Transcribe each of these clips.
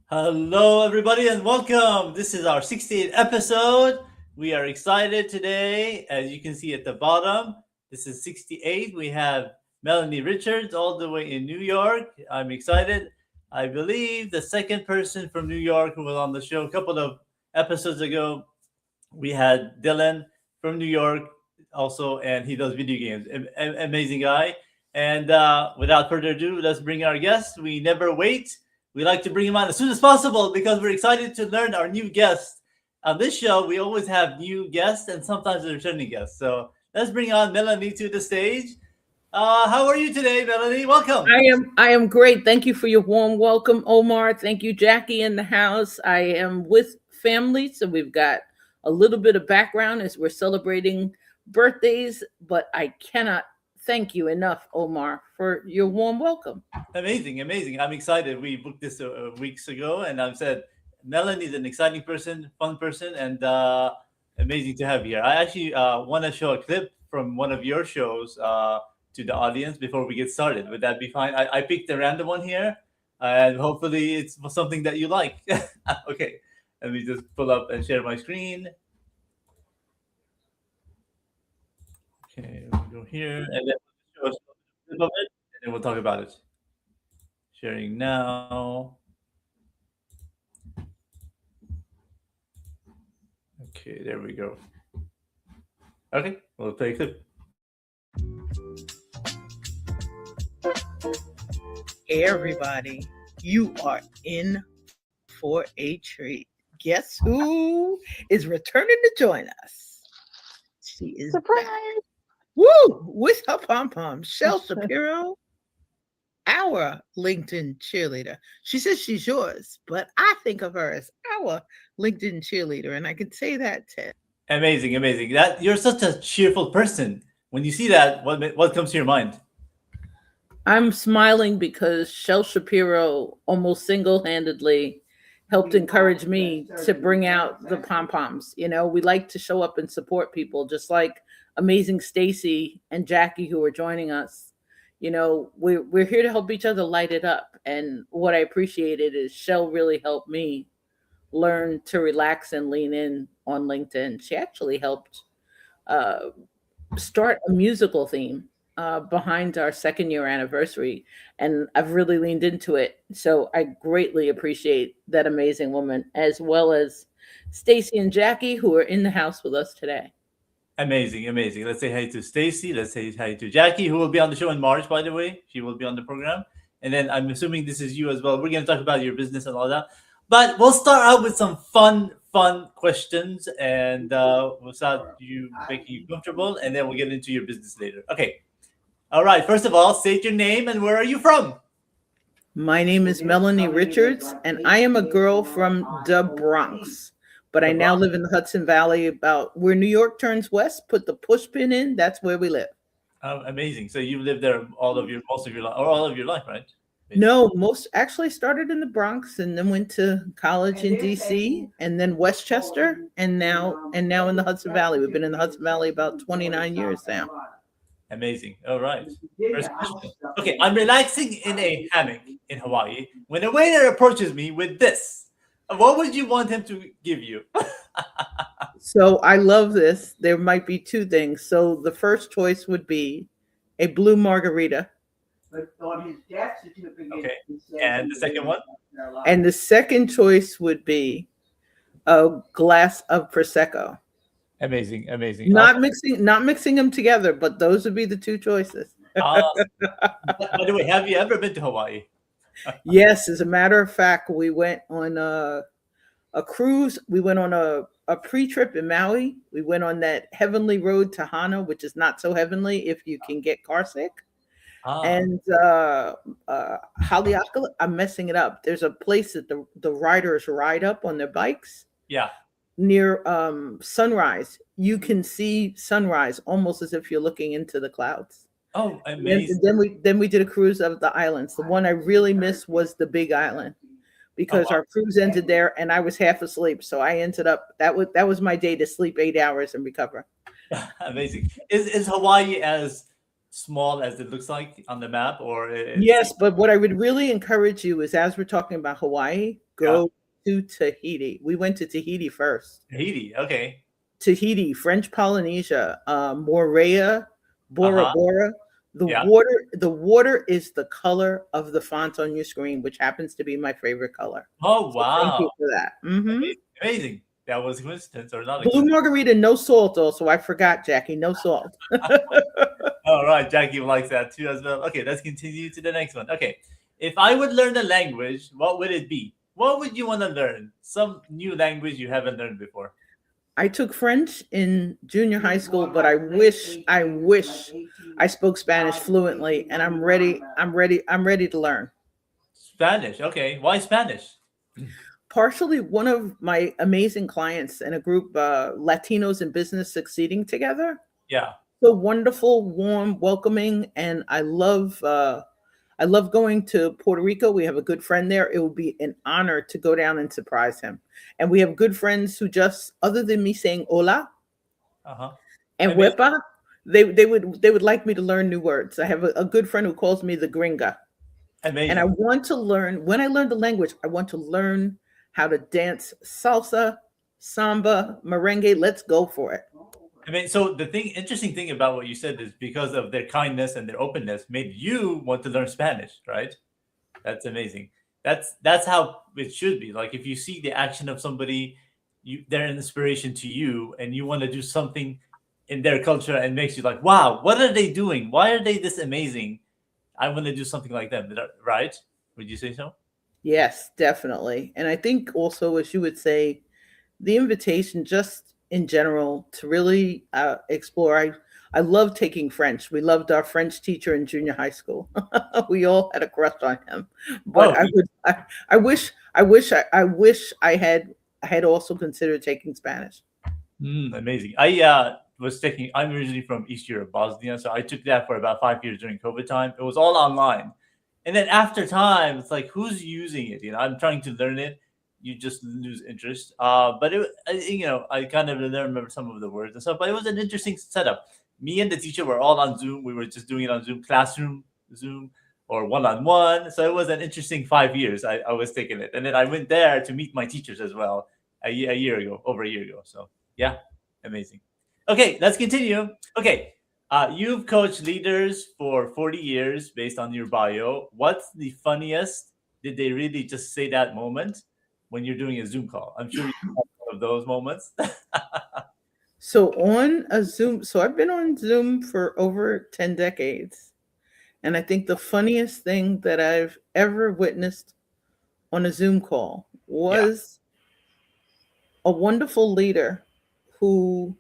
Hello, everybody, and welcome. This is our 68th episode. We are excited today. As you can see at the bottom, this is 68. We have Melanie Richards all the way in New York. I'm excited. I believe the second person from New York who was on the show a couple of episodes ago, we had Dylan from New York also, and he does video games. Amazing guy. And without further ado, let's bring our guest. We never wait. We like to bring him on as soon as possible because we're excited to learn our new guests. On this show, we always have new guests and sometimes a returning guests. So let's bring on Melanie to the stage. How are you today, Melanie? Welcome. I am great. Thank you for your warm welcome, Omar. Thank you, Jackie, in the house. I am with family, so we've got a little bit of background as we're celebrating birthdays, but I cannot thank you enough, Omar, for your warm welcome. Amazing, amazing. I'm excited. We booked this weeks ago, and I've said Melanie's an exciting person, fun person, and amazing to have you here. I actually want to show a clip from one of your shows to the audience before we get started. Would that be fine? I picked a random one here, and hopefully it's something that you like. Okay, let me just pull up and share my screen. Okay, we'll go here, and then we'll show us a clip of it, and then we'll talk about it. Sharing now. Okay, there we go. Okay, we'll play a clip. Hey, everybody, you are in for a treat. Guess who is returning to join us? She is Surprise! back. Woo! With her pom pom, Shel Shapiro, our LinkedIn cheerleader. She says she's yours, but I think of her as our LinkedIn cheerleader, and I can say that to Amazing, amazing. That you're such a cheerful person. When you see that, what comes to your mind? I'm smiling because Shel Shapiro almost single-handedly helped encourage me to bring out the pom-poms. You know, we like to show up and support people, just like amazing Stacy and Jackie who are joining us. You know, we're here to help each other light it up. And what I appreciated is Shel really helped me learn to relax and lean in on LinkedIn. She actually helped uh, start a musical theme behind our second year anniversary, and I've really leaned into it. So I greatly appreciate that amazing woman, as well as Stacy and Jackie, who are in the house with us today. Amazing, amazing. Let's say hi to Stacy. Let's say hi to Jackie, who will be on the show in March, by the way. She will be on the program. And then I'm assuming this is you as well. We're going to talk about your business and all that. But we'll start out with some fun questions, and we'll start you making you comfortable, and then we'll get into your business later. Okay. All right. First of all, state your name and where are you from? My name is Melanie Richards, and I am a girl from the Bronx. But I The now Bronx. live in the Hudson Valley, about where New York turns west. Put the push pin in, that's where we live. Amazing. So you've lived there most of your life, or all of your life, right? Basically. No, most actually started in the Bronx and then went to college in DC and then Westchester and now in the Hudson Valley. We've been in the Hudson Valley about 29 years now. Amazing. All right. First question. Okay, I'm relaxing in a hammock in Hawaii when a waiter approaches me with this. What would you want him to give you? So I love this. There might be two things. So the first choice would be a blue margarita. But on his death certificate, Okay. And the second one? and the second choice would be a glass of prosecco. Amazing. Amazing. Not mixing them together, but those would be the two choices. Awesome. By the way, have you ever been to Hawaii? Yes, as a matter of fact, we went on a cruise. We went on a pre-trip in Maui. We went on that heavenly road to Hana, which is not so heavenly if you can get car sick. Ah, And Haleakala, I'm messing it up. There's a place that the riders ride up on their bikes yeah. near sunrise. You can see sunrise almost as if you're looking into the clouds. Oh, Then, amazing. then we did a cruise of the islands. The one I really missed was the Big Island Oh, because our cruise ended there and I was half asleep. So I ended up that was my day to sleep 8 hours and recover. wow. Amazing. Is Hawaii as small as it looks like on the map, or it's Yes, but what I would really encourage you is as we're talking about Hawaii, yeah, go to Tahiti. We went to Tahiti first. Tahiti? Okay. Tahiti, French Polynesia, Moorea, Bora Uh-huh. Bora. Yeah. The water is the color of the font on your screen, which happens to be my favorite color. Oh, So thank wow. you for that. Amazing. Amazing. That was a coincidence or not a Blue coincidence. margarita, no salt. Also, I forgot, Jackie, no salt. All right, Jackie likes that too as well. Okay, let's continue to the next one. Okay, if I would learn a language, what would it be? What would you want to learn? Some new language you haven't learned before. I took French in junior high school, but I wish I spoke Spanish fluently, and I'm ready to learn. Spanish. Okay, why Spanish? Partially, one of my amazing clients in a group, Latinos in business succeeding together. Yeah. So wonderful, warm, welcoming, and I love going to Puerto Rico. We have a good friend there. It would be an honor to go down and surprise him. And we have good friends who just, other than me saying hola Uh huh. and Amazing. huepa, they would like me to learn new words. I have a good friend who calls me the gringa. And I Amazing. want to learn, when I learn the language, I want to learn how to dance salsa, samba, merengue. Let's go for it. I mean, so the interesting thing about what you said is because of their kindness and their openness, made you want to learn Spanish, right? That's amazing. That's how it should be. Like if you see the action of somebody, they're an inspiration to you, and you want to do something in their culture, and makes you like, wow, what are they doing? Why are they this amazing? I want to do something like them. Right? Would you say so? Yes, definitely. And I think also, as you would say, the invitation just in general to really explore. I love taking French. We loved our French teacher in junior high school. We all had a crush on him. But Oh, I would I wish I had also considered taking Spanish. amazing. Was taking. I'm originally from East Europe, Bosnia, so I took that for about 5 years during COVID time. It was all online, and then after time, it's like who's using it? I'm trying to learn it. You just lose interest. But I kind of remember some of the words and stuff. But it was an interesting setup. Me and the teacher were all on Zoom. We were just doing it on Zoom, classroom Zoom, or one-on-one. So it was an interesting 5 years. I was taking it, and then I went there to meet my teachers as well a year ago, over a year ago. So yeah, amazing. Okay, let's continue. Okay, you've coached leaders for 40 years based on your bio. What's the funniest? Did they really just say that moment when you're doing a Zoom call? I'm sure you have one of those moments. So on a Zoom, so I've been on Zoom for over 10 decades. And I think the funniest thing that I've ever witnessed on a Zoom call Yeah. was a wonderful leader who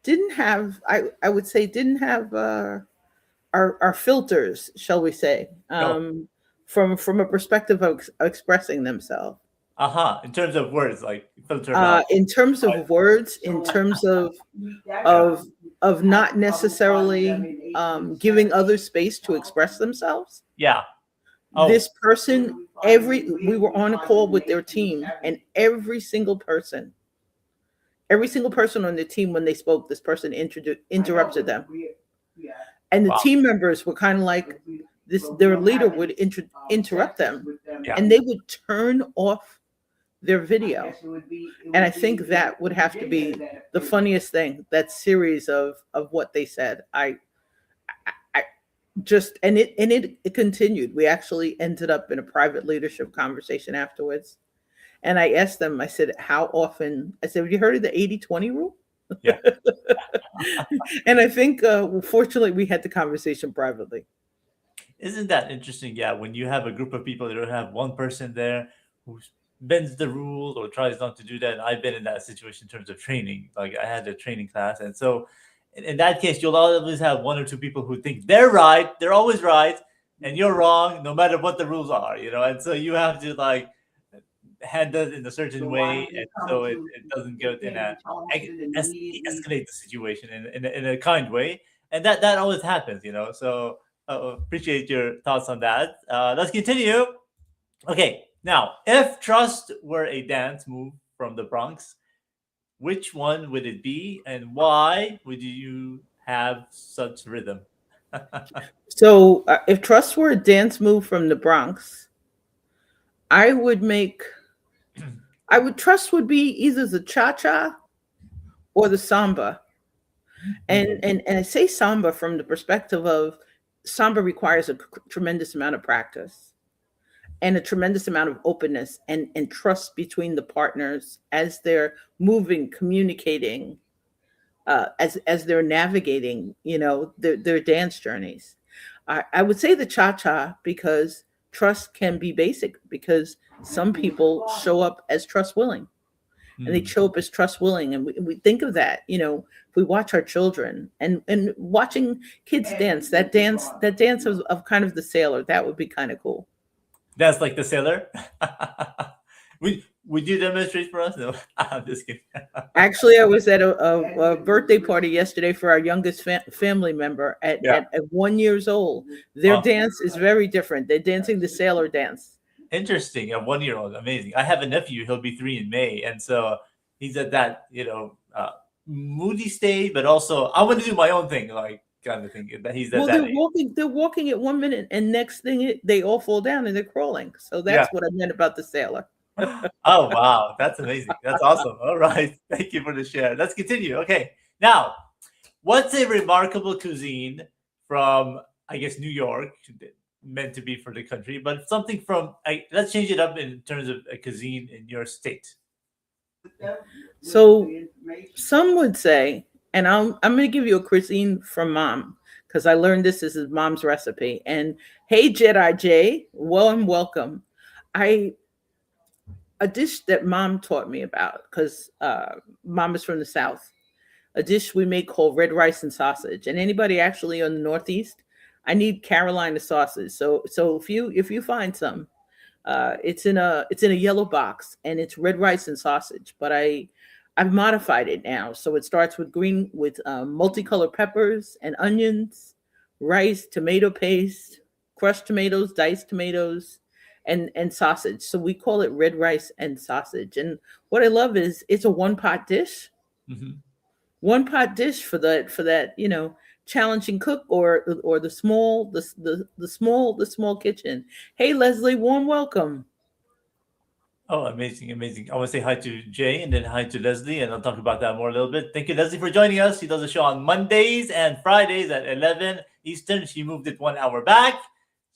didn't have, I would say, didn't have our filters, shall we say, No. from a perspective of expressing themselves. Uh-huh. In terms of words, like filter them out. In terms Right. of words, in terms Yeah. of of not necessarily giving others space to express themselves. Yeah. Oh, This person, every we were on a call with their team, and every single person on the team, when they spoke, this person interrupted them. And the Wow. team members were kind of like this. Their leader would interrupt them, Yeah. and they would turn off their video. And I think that would have to be the funniest thing. That series of what they said. I just and it continued. We actually ended up in a private leadership conversation afterwards. And I asked them, I said, how often? I said, have you heard of the 80-20 rule? Yeah. And I think, well, fortunately, we had the conversation privately. Isn't that interesting? Yeah, when you have a group of people, you don't have one person there who bends the rules or tries not to do that. I've been in that situation in terms of training. Like I had a training class, and so in that case, you'll always have one or two people who think they're right, they're always right, and you're wrong, no matter what the rules are. And so you have to like handle it in a certain way, and so it doesn't go in a de-escalate the situation in a kind way, and that always happens. So appreciate your thoughts on that. Let's continue. Okay, now if trust were a dance move from the Bronx, which one would it be, and why would you have such rhythm? So, if trust were a dance move from the Bronx, I would make, I would trust would be either the cha cha or the samba. And I say samba from the perspective of samba requires a tremendous amount of practice and a tremendous amount of openness and trust between the partners as they're moving, communicating, as they're navigating, their dance journeys. I would say the cha cha because trust can be basic because some people show up as trust willing and they Hmm. show up as trust willing, and we think of that. If we watch our children and watching kids dance of kind of the sailor, that would be kind of cool. That's like the sailor. Would you demonstrate for us? No, I'm just kidding. Actually, I was at a birthday party yesterday for our youngest family member at, Yeah. at 1 years old. Their Oh, dance is very different. They're dancing the sailor dance. interesting. A 1 year old, amazing. I have a nephew. He'll be 3 in May, and so he's at that moody state, but also I want to do my own thing, like kind of thing. That he's at Well, that they're age. walking. They're walking at 1 minute, and next thing they all fall down and they're crawling. So Yeah. that's what I meant about the sailor. Oh wow, that's amazing. That's awesome. All right, thank you for the share. Let's continue. Okay, now what's a remarkable cuisine from, I guess, New York, meant to be for the country, but something from, let's change it up in terms of a cuisine in your state. So some would say, and I'm going to give you a cuisine from mom because I learned this is his mom's recipe. And hey, Jedi J, well and welcome. I A dish that mom taught me about because mom is from the South. A dish we make called red rice and sausage. And anybody actually on the Northeast, I need Carolina sausage. So if you find some, it's in a yellow box and it's red rice and sausage. But I've modified it now, so it starts with multicolored peppers and onions, rice, tomato paste, crushed tomatoes, diced tomatoes, and sausage. So we call it red rice and sausage. And what I love is it's a Hmm. one pot dish for that challenging cook or the small kitchen. Hey Leslie, warm welcome. Oh, amazing, amazing. I want to say hi to Jay and then hi to Leslie, and I'll talk about that more a little bit. Thank you, Leslie, for joining us. She does a show on Mondays and Fridays at 11 Eastern. She moved it 1 hour back.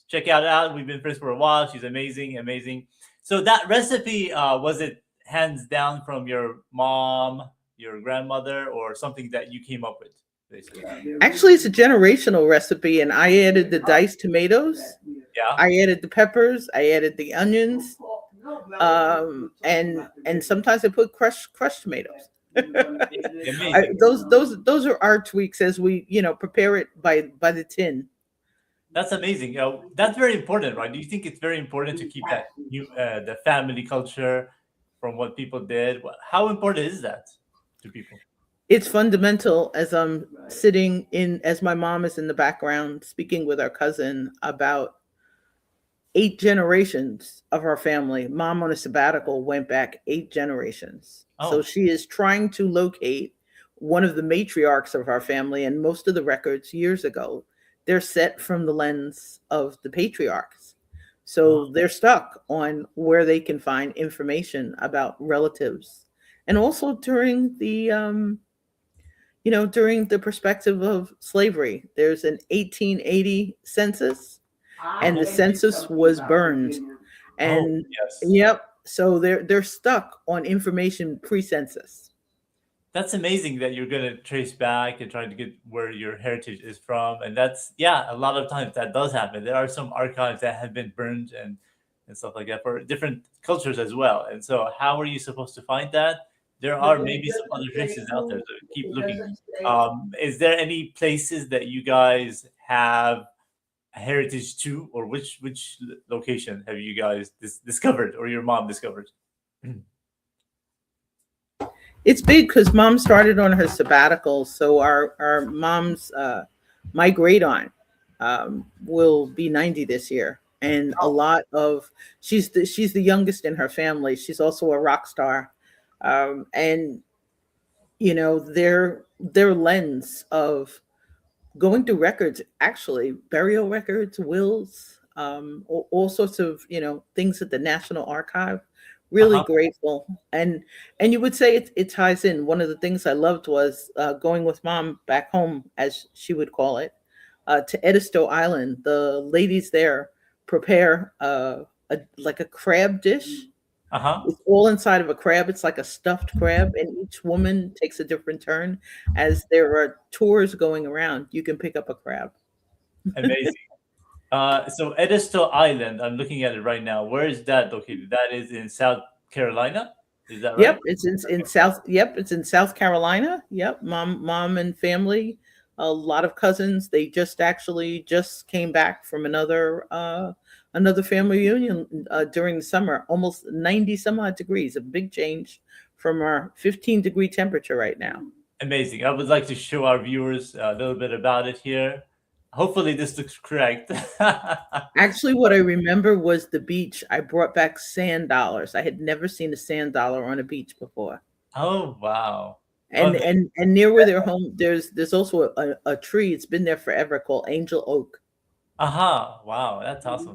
Check it out. We've been friends for a while. She's amazing, amazing. So that recipe, was it hands down from your mom, your grandmother, or something that you came up with, basically? Actually, it's a generational recipe, and I added the diced tomatoes, Yeah. I added the peppers, I added the onions, and sometimes I put crushed tomatoes. Amazing, amazing. Those are our tweaks as we prepare it by the tin. That's amazing. That's very important, right? Do you think it's very important to keep that the family culture from what people did? How important is that to people? It's fundamental as I'm sitting in as my mom is in the background speaking with our cousin about 8 generations of our family. Mom on a sabbatical went back 8 generations. So Oh, she is trying to locate one of the matriarchs of our family and most of the records years ago. they're set from the lens of the patriarchs. Oh, So they're stuck on where they can find information about relatives. And also during the during the perspective of slavery, there's an 1880 census, and the census was burned. oh, And yes. yep, so they're stuck on information pre-census. That's amazing that you're gonna trace back and try to get where your heritage is from, and that's yeah. A lot of times that does happen. There are some archives that have been burned and stuff like that for different cultures as well. And so, how are you supposed to find that? There are maybe some other traces out there, so keep looking. Is there any places that you guys have heritage to, or which location have you guys discovered, or your mom discovered? It's big because mom started on her sabbatical. So our mom's my great aunt will be 90 this year, and a lot of she's the youngest in her family. She's also a rock star, and their lens of going through records, actually burial records, wills, all sorts of things at the National Archive. Really Uh-huh. grateful. And you would say it ties in. One of the things I loved was going with mom back home, as she would call it, to Edisto Island. The ladies there prepare like a crab dish. Uh-huh. It's all inside of a crab. It's like a stuffed crab, and each woman takes a different turn. As there are tours going around, you can pick up a crab. Amazing. So Edisto Island, I'm looking at it right now. Where is that located? That is in South Carolina. Is that right? Yep, it's in South. Yep, it's in South Carolina. Yep, mom and family, a lot of cousins. They just came back from another family reunion during the summer. Almost 90 some odd degrees, a big change from our 15-degree temperature right now. Amazing. I would like to show our viewers a little bit about it here. Hopefully, this looks correct. Actually, what I remember was the beach. I brought back sand dollars. I had never seen a sand dollar on a beach before. Oh, wow. And Okay. and near where they're home, there's also a tree. It's been there forever called Angel Oak. Aha. Wow. That's awesome.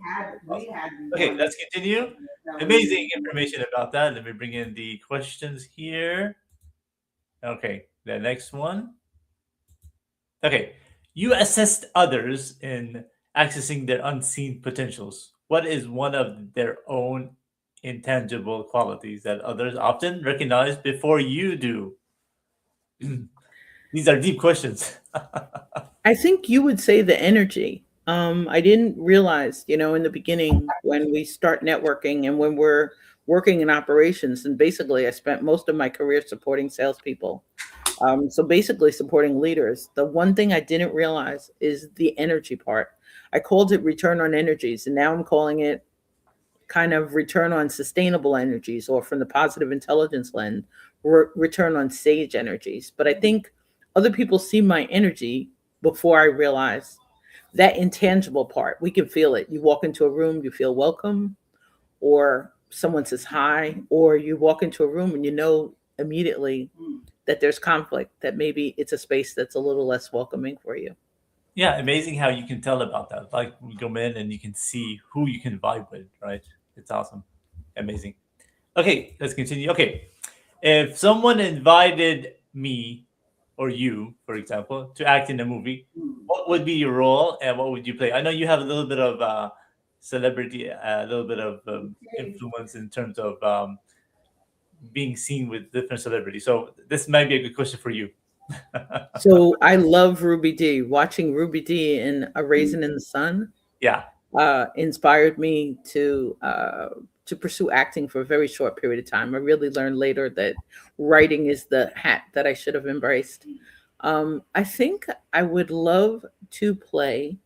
Awesome. Okay, let's continue. Amazing information about that. Let me bring in the questions here. Okay, the next one. Okay, you assessed others in accessing their unseen potentials. What is one of their own intangible qualities that others often recognize before you do? These are deep questions. I think you would say the energy. I didn't realize, in the beginning when we start networking and when we're working in operations, and basically I spent most of my career supporting salespeople. So basically supporting leaders. The one thing I didn't realize is the energy part. I called it return on energies, and now I'm calling it kind of return on sustainable energies, or from the positive intelligence lens, return on sage energies. But I think other people see my energy before I realize that intangible part. We can feel it. You walk into a room, you feel welcome, or someone says hi, or you walk into a room and you know immediately that there's conflict, that maybe it's a space that's a little less welcoming for you. Yeah, amazing how you can tell about that. Like we go in and you can see who you can vibe with, right? It's awesome. Amazing. Okay, let's continue. Okay. If someone invited me or you, for example, to act in a movie, what would be your role and what would you play? I know you have a little bit of celebrity, a little bit of influence in terms of being seen with different celebrities. So this might be a good question for you. So I love Ruby D. Watching Ruby D in A Raisin in the Sun Yeah, inspired me to pursue acting for a very short period of time. I really learned later that writing is the hat that I should have embraced. I think I would love to play,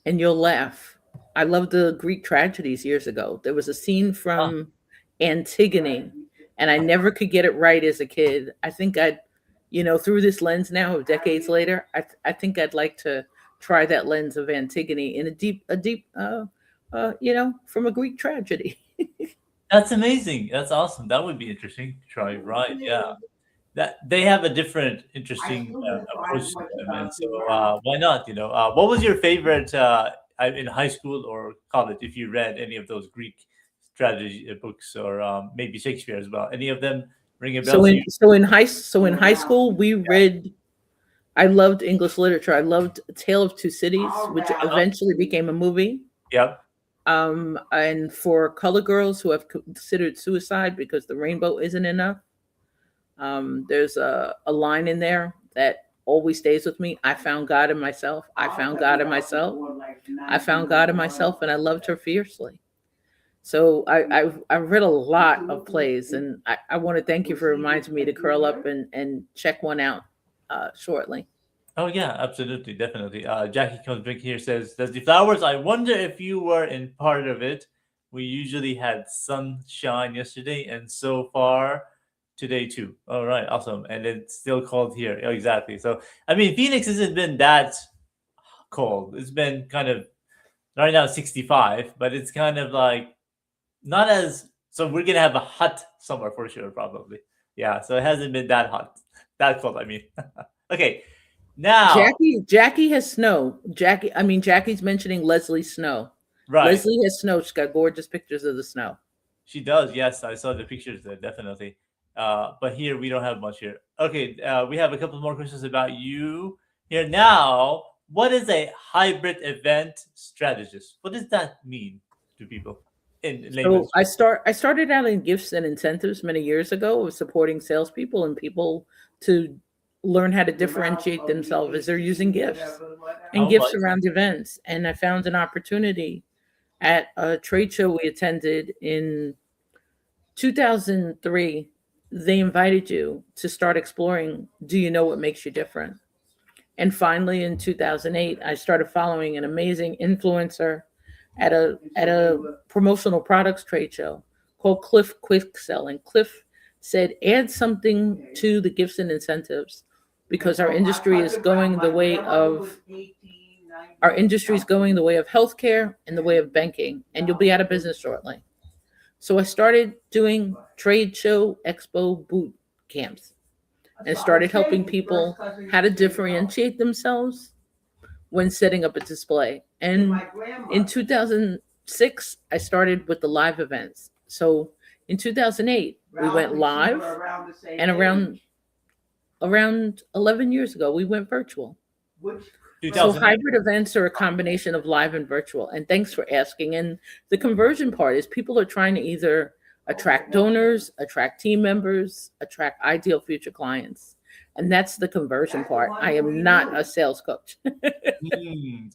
and you'll laugh. I love the Greek tragedies years ago. There was a scene ah, from Antigone, and I never could get it right as a kid. I think through this lens now of decades later, I think I'd like to try that lens of Antigone in from a Greek tragedy. that's amazing. That's awesome. That would be interesting to try. Right? Yeah. that they have a different, interesting approach to them, and so why not? What was your favorite in high school or college? If you read any of those Greek strategy books, or maybe Shakespeare as well, any of them ring a bell So to you? in high school we read. I loved English literature. I loved A Tale of Two Cities, which Uh-huh. eventually became a movie. Yep. And for color girls who have considered suicide because the rainbow isn't enough, there's a line in there that always stays with me. I found God in myself. I found God in myself. I found God in myself, and I loved her fiercely. So I've read a lot of plays, and I want to thank you for reminding me to curl up and check one out shortly. Oh yeah, absolutely, definitely. Jackie comes back here, says, "Does the flowers? I wonder if you were in part of it. We usually had sunshine yesterday, and so far today too. All right, awesome. And it's still cold here. Oh, exactly. So I mean, Phoenix hasn't been that cold. It's been kind of right now 65, but it's kind of like not as. So we're gonna have a hot summer for sure, probably. Yeah. So it hasn't been that hot, that cold. I mean, okay. Now, Jackie has snow. Jackie's mentioning Leslie Snow. right. Leslie has snow. She's got gorgeous pictures of the snow. She does. Yes, I saw the pictures there, definitely. But here we don't have much here. Okay, we have a couple more questions about you here now. What is a hybrid event strategist? What does that mean to people in So layman's? I started out in gifts and incentives many years ago of supporting salespeople and people to learn how to differentiate themselves as they're using gifts and Oh, gifts I see. around events. And I found an opportunity at a trade show we attended in 2003. They invited you to start exploring, do you know what makes you different? And finally, in 2008, I started following an amazing influencer at a promotional products trade show called Cliff Quick Sell. And Cliff said, add something to the gifts and incentives because our industry is going the way of healthcare and the way of banking, and you'll be out of business shortly. So I started doing trade show expo boot camps and started helping people how to differentiate themselves when setting up a display. And in 2006, I started with the live events. So in 2008, we went live, and around 11 years ago, we went virtual. So 2008. hybrid events are a combination of live and virtual. And thanks for asking. And the conversion part is people are trying to either attract donors, attract team members, attract ideal future clients. And that's the conversion part. I am not a sales coach.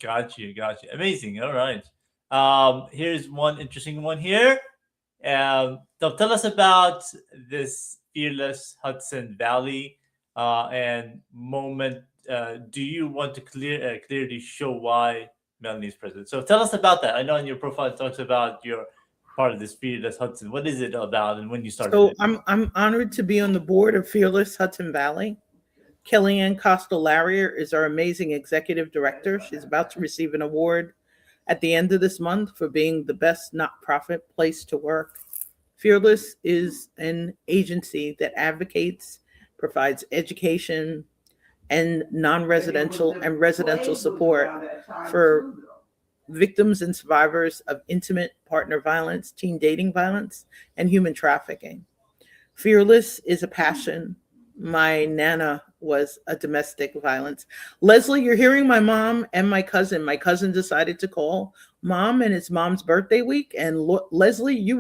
Got you, got you. Amazing. All right. Here's one interesting one here. So tell us about this fearless Hudson Valley and moment. Do you want to clearly show why Melanie is president? So tell us about that. I know in your profile it talks about your part of this fearless Hudson. What is it about, and when you started So it? I'm honored to be on the board of Fearless Hudson Valley. Kellyanne Costellarier is our amazing executive director. She's about to receive an award at the end of this month for being the best not-profit place to work. Fearless is an agency that advocates, provides education, and non-residential and residential support for victims and survivors of intimate partner violence, teen dating violence, and human trafficking. Fearless is a passion. My nana was a domestic violence. Leslie, you're hearing my mom and my cousin. My cousin decided to call mom, and it's mom's birthday week. And Leslie,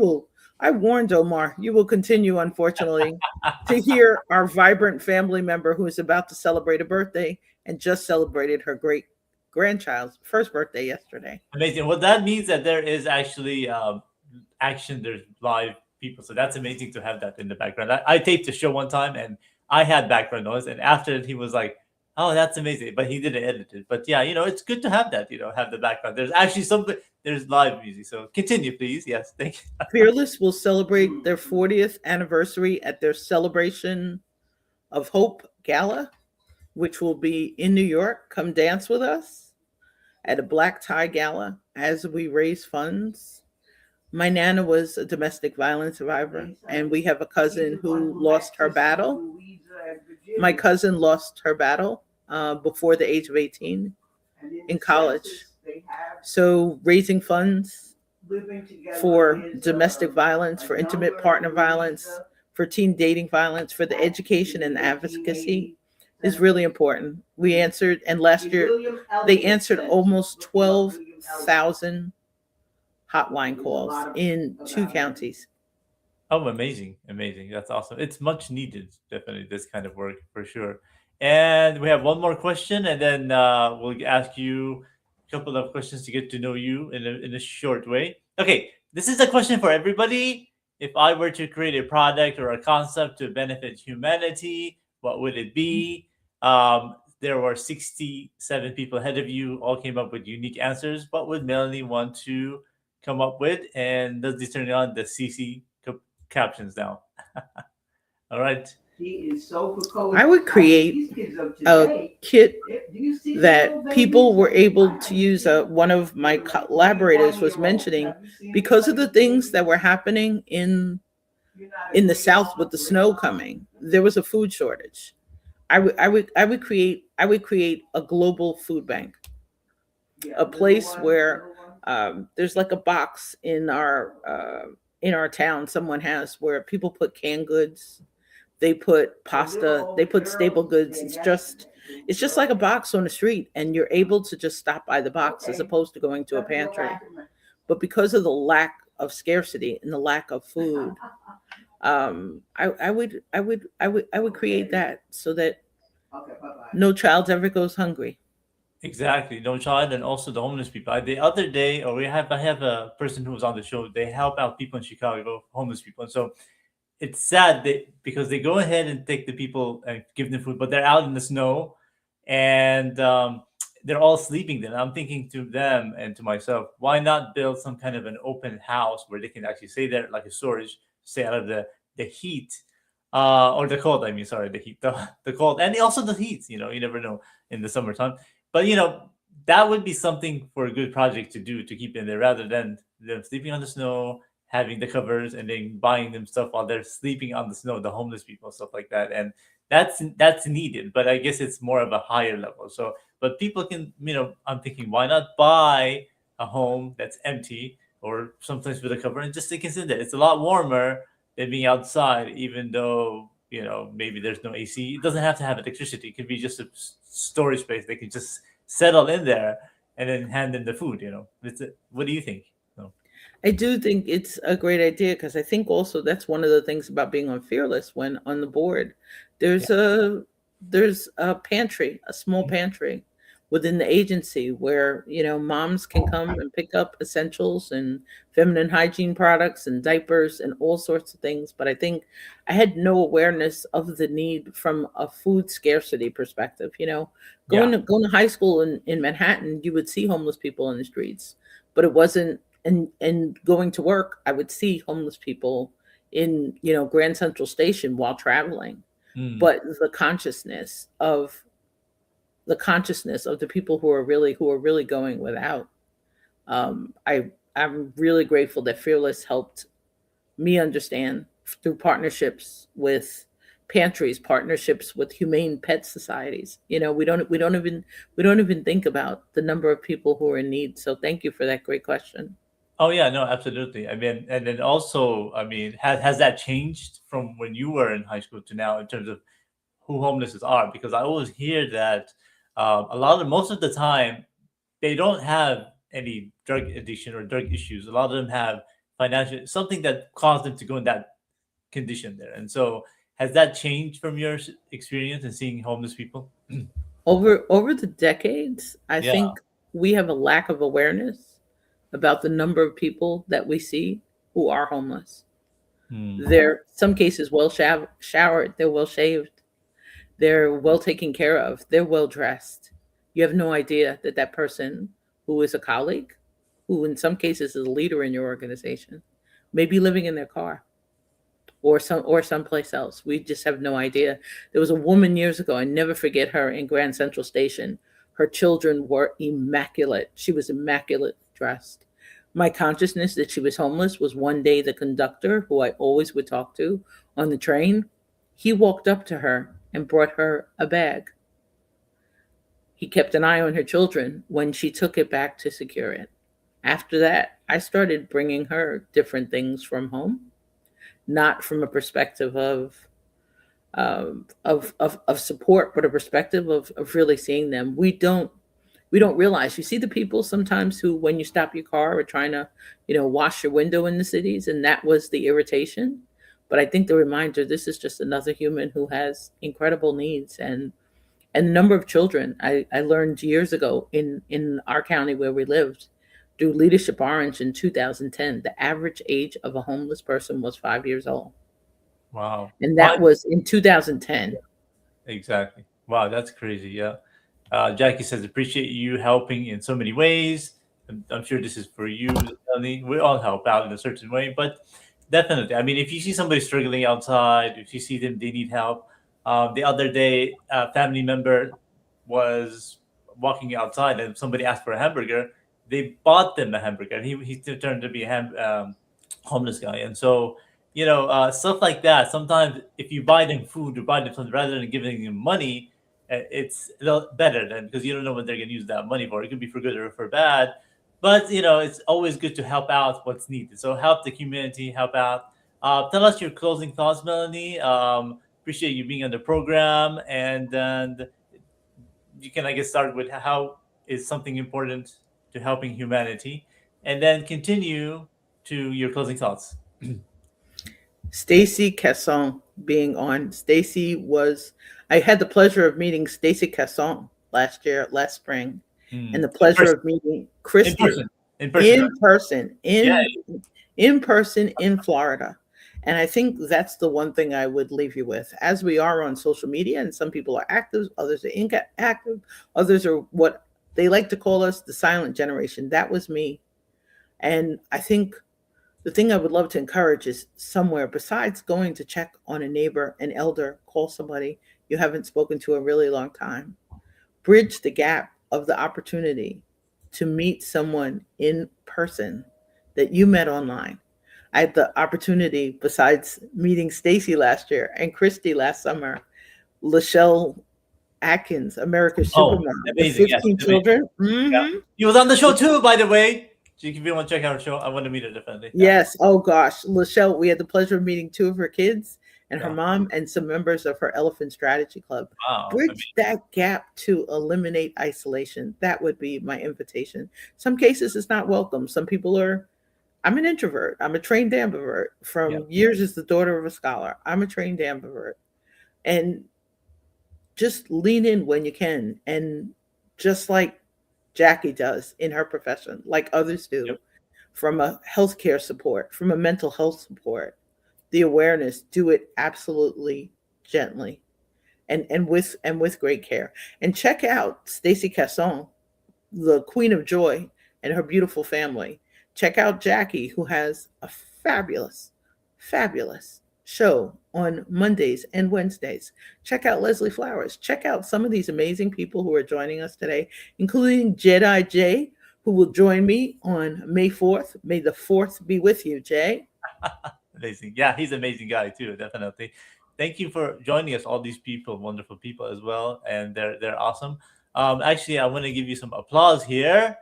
I warned Omar, you will continue, unfortunately, to hear our vibrant family member who is about to celebrate a birthday and just celebrated her great grandchild's first birthday yesterday. Amazing. Well, that means that there is actually action. There's live people, so that's amazing to have that in the background. I taped the show one time, and I had background noise, and after it, he was like, "Oh, that's amazing," but he didn't edit it. But yeah, it's good to have that. Have the background. There's actually something. There's live music. So continue, please. Yes, thank you. Fearless will celebrate their 40th anniversary at their Celebration of Hope Gala, which will be in New York. Come dance with us at a black tie gala as we raise funds. My nana was a domestic violence survivor, and we have a cousin who lost her battle my cousin lost her battle before the age of 18 in college. So raising funds for domestic violence, for intimate partner violence, for teen dating violence, for the education and advocacy is really important. We answered, and last year they answered almost 12,000 hotline calls in 2 counties. Oh, amazing, amazing. That's awesome. It's much needed, definitely, this kind of work for sure. And we have one more question, and then we'll ask you a couple of questions to get to know you in a short way. Okay, this is a question for everybody. If I were to create a product or a concept to benefit humanity, what would it be? There were 67 people ahead of you, all came up with unique answers. What would Melanie want to come up with? And does this turn on the CC captions now? All right. I would create a kit that people were able to use. One of my collaborators was mentioning, because of the things that were happening in the South with the snow coming, there was a food shortage. I would create a global food bank, a place where there's like a box in our town someone has, where people put canned goods, they put pasta, they put staple goods. It's just like a box on the street, and you're able to just stop by the box as opposed to going to a pantry. But because of the lack of scarcity and the lack of food, I would create that so that no child ever goes hungry. Exactly. No child, and also the homeless people. The other day, or I have a person who was on the show. They help out people in Chicago, homeless people. And so it's sad that because they go ahead and take the people and give them food, but they're out in the snow, and they're all sleeping. Then I'm thinking to them and to myself, why not build some kind of an open house where they can actually stay there, like a storage, stay out of the heat, or the cold. I mean, sorry, the heat, the cold, and also the heat. You never know in the summertime. But that would be something for a good project to do, to keep in there, rather than them sleeping on the snow, having the covers, and then buying them stuff while they're sleeping on the snow, the homeless people, stuff like that. And that's needed, but I guess it's more of a higher level. So, but people can, I'm thinking, why not buy a home that's empty or someplace with a cover, and just they can sit there. It's a lot warmer than being outside, even though maybe there's no AC. It doesn't have to have electricity. It could be just a storage space. They can just settle in there and then hand them the food. What do you think? No. I do think it's a great idea, because I think also that's one of the things about being on Fearless. When on the board, Yeah. there's a pantry, a small Mhm. pantry within the agency, where moms can come and pick up essentials and feminine hygiene products and diapers and all sorts of things. But I think I had no awareness of the need from a food scarcity perspective. Going Yeah. to high school in Manhattan, you would see homeless people in the streets, but it wasn't. And going to work, I would see homeless people in Grand Central Station while traveling. Mm. But the consciousness of the people who are really going without. I'm really grateful that Fearless helped me understand, through partnerships with pantries, partnerships with humane pet societies. We don't even think about the number of people who are in need. So thank you for that great question. Oh yeah, no, absolutely. I mean, and then also, I mean, has that changed from when you were in high school to now in terms of who homeless are? Because I always hear that most of the time they don't have any drug addiction or drug issues. A lot of them have financial something that caused them to go in that condition there. And so, has that changed from your experience in seeing homeless people? Over the decades, I Yeah. think we have a lack of awareness about the number of people that we see who are homeless. Hmm. They're some cases well showered, they're well shaved, they're well taken care of, they're well dressed. You have no idea that that person, who is a colleague, who in some cases is a leader in your organization, may be living in their car or someplace else. We just have no idea. There was a woman years ago, I never forget her, in Grand Central Station. Her children were immaculate. She was immaculate dressed. My consciousness that she was homeless was one day the conductor, who I always would talk to on the train. He walked up to her and brought her a bag. He kept an eye on her children when she took it back to secure it. After that, I started bringing her different things from home, not from a perspective of support, but a perspective of really seeing them. We don't realize. You see the people sometimes who, when you stop your car, are trying to, wash your window in the cities, and that was the irritation. But I think the reminder, this is just another human who has incredible needs, and the number of children I learned years ago in our county where we lived, through Leadership Orange in 2010, the average age of a homeless person was 5 years old, Wow. and Why? that was in 2010. Exactly. Wow, that's crazy. Yeah. Jackie says, appreciate you helping in so many ways. I'm sure this is for you, Melanie. We all help out in a certain way, but definitely. I mean, if you see somebody struggling outside, if you see them, they need help. The other day, a family member was walking outside and somebody asked for a hamburger. They bought them a hamburger. And he turned to be a homeless guy. And so, stuff like that. Sometimes if you buy them food or buy them something rather than giving them money, it's a little better than, because you don't know what they're going to use that money for. It could be for good or for bad, but it's always good to help out what's needed. So help the community, help out. Tell us your closing thoughts, Melanie. Appreciate you being on the program, and then you can, I guess, start with how is something important to helping humanity, and then continue to your closing thoughts. Stacy Casson being on. Stacy was, I had the pleasure of meeting Stacy Casson last spring, and the In pleasure person, of meeting in Christy person, in person, right? in person, Yeah. in person in Florida. And I think that's the one thing I would leave you with. As we are on social media, and some people are active, others are inactive, others are what they like to call us the silent generation. That was me. And I think the thing I would love to encourage is, somewhere besides going to check on a neighbor, an elder, call somebody you haven't spoken to a really long time. Bridge the gap of the opportunity to meet someone in person that you met online. I had the opportunity, besides meeting Stacy last year and Christy last summer, Lachelle Atkins, America's Oh, Supermom, the amazing! Yes, 15 amazing. children. Yeah, he was on the show too, by the way. So if you want to check out our show, I want to meet her definitely. Yeah, Yes. Oh gosh, Lachelle. We had the pleasure of meeting two of her kids and her yeah. mom and some members of her Elephant Strategy Club. Wow, Bridge amazing. that gap to eliminate isolation. That would be my invitation. Some cases it's not welcome. Some people are. I'm an introvert. I'm a trained ambivert Yeah, from years as the daughter of a scholar. I'm a trained ambivert, and just lean in when you can, and just like Jackie does in her profession, like others do, yep, from a healthcare support, from a mental health support, the awareness, do it absolutely gently and with great care. And check out Stacy Casson, the Queen of Joy, and her beautiful family. Check out Jackie, who has a fabulous, fabulous show on Mondays and Wednesdays. Check out Leslie Flowers. Check out some of these amazing people who are joining us today, including Jedi J, who will join me on May 4th. May the 4th be with you, Jay. amazing. Yeah, he's an amazing guy too, definitely. Thank you for joining us, all these people, wonderful people as well, and they're awesome. Actually, I want to give you some applause here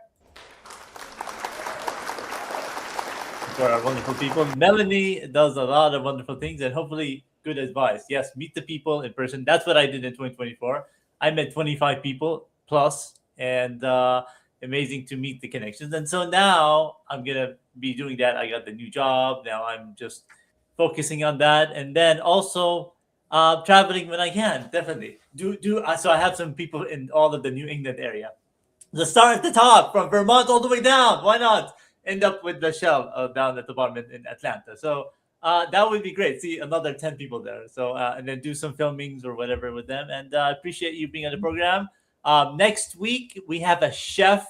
for our wonderful people. Melanie does a lot of wonderful things and hopefully good advice. Yes, meet the people in person. That's what I did in 2024. I met 25 people plus, and amazing to meet the connections. And so now I'm going to be doing that. I got the new job. Now I'm just focusing on that. And then also traveling when I can, definitely. So I have some people in all of the New England area. The start at the top from Vermont all the way down. Why not end up with the shell down at the bottom in Atlanta? So that would be great. See another 10 people there. So and then do some filmings or whatever with them. And I appreciate you being on the program. Next week we have a chef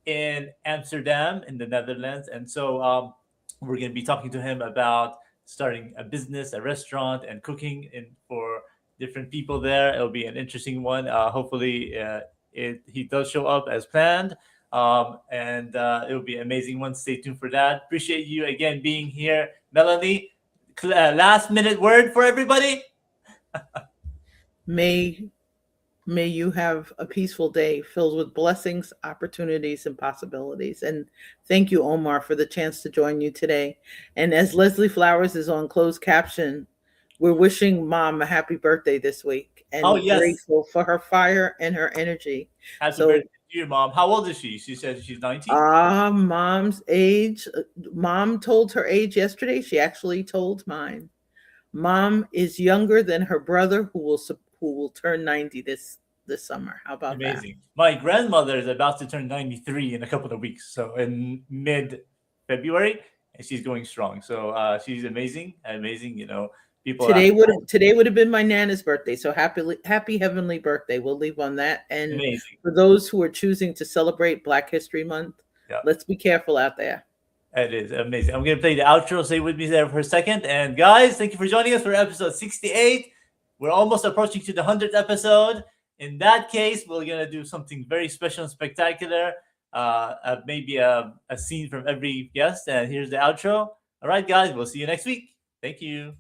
in Amsterdam in the Netherlands, and so we're going to be talking to him about starting a business, a restaurant, and cooking in for different people there. It'll be an interesting one. Hopefully, he does show up as planned, and it'll be an amazing one. Stay tuned for that. Appreciate you again being here, Melanie. Last minute word for everybody. May May you have a peaceful day filled with blessings, opportunities, and possibilities. And thank you, Omar, for the chance to join you today. And as Leslie Flowers is on closed caption, we're wishing Mom a happy birthday this week Oh, and yes. grateful for her fire and her energy. Happy So, birthday to your mom. How old is she? She said she's 90. Mom's age. Mom told her age yesterday. She actually told mine. Mom is younger than her brother, who will turn 90 this summer. How about that? Amazing. My grandmother is about to turn 93 in a couple of weeks. So in mid February, and she's going strong. So she's amazing. Amazing. People ask, Today would have been my Nana's birthday. So happy heavenly birthday. We'll leave on that. And amazing. for those who are choosing to celebrate Black History Month, Yeah. let's be careful out there. It is amazing. I'm going to play the outro. Stay with me there for a second. And guys, thank you for joining us for episode 68. We're almost approaching to the 100th episode. In that case, we're going to do something very special and spectacular. Maybe a scene from every guest. And here's the outro. All right, guys, we'll see you next week. Thank you.